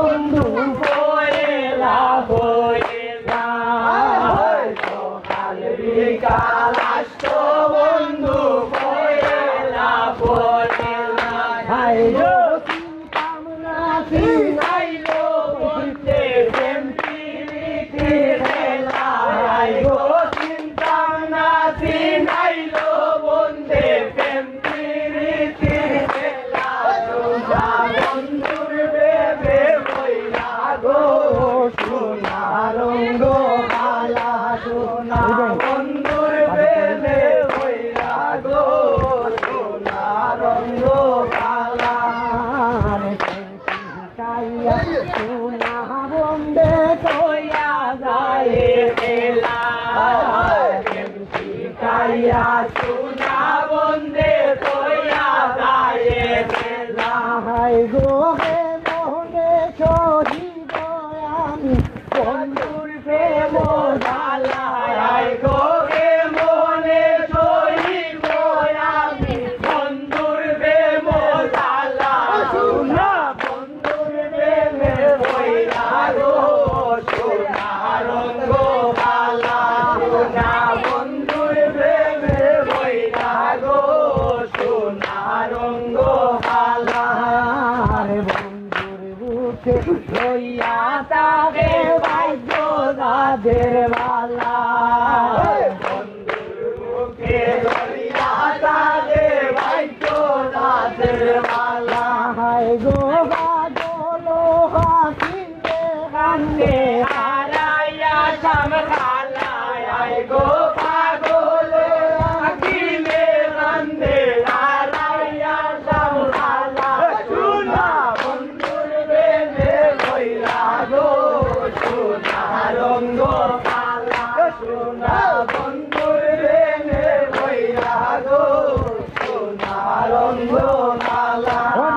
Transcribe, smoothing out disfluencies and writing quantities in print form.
বন্ধু পয়লা পয়লা সকাল বিকাল আসতো বন্ধু পয়লা পয়লা হাই গো চিনতাম না চিনাইলো বলতে প্রেম প্রীতি খেলা হাই গো চিনতাম না চিনাইলো বলতে প্রেম প্রীতি খেলা সোনা বন্ধুর বেবে বইলা গো সোনা রঙ্গ কালা সোনা বন্ধুর বেবে বইলা গো সোনা রঙ্গ কালা সোনা বন্ধে কইয়া যায় খেলা কাইয়া সোনা বন্ধে কইয়া যায় খেলা হাই গো হে মোহনে শহীদ আমি বন্ধুর প্রেম জ্বালা হাই গো হে মোহনে শহীদ আমি বন্ধুর প্রেম জ্বালা সোনা বন্ধুর প্রেমে বইলা গো সোনা রঙ্গ কালা সোনা বন্ধুর প্রেমে বইলা গো সোনা রঙ্গ কালা বন্ধুর বুকে লইয়া তাকে ভাগ্য যাদের বালা বন্ধুর বুকে লইয়া তাকে ভাগ্য যাদের বালা হায় গো বাদল হাকিমে কান্দে হারাইয়া সাম খালায় গো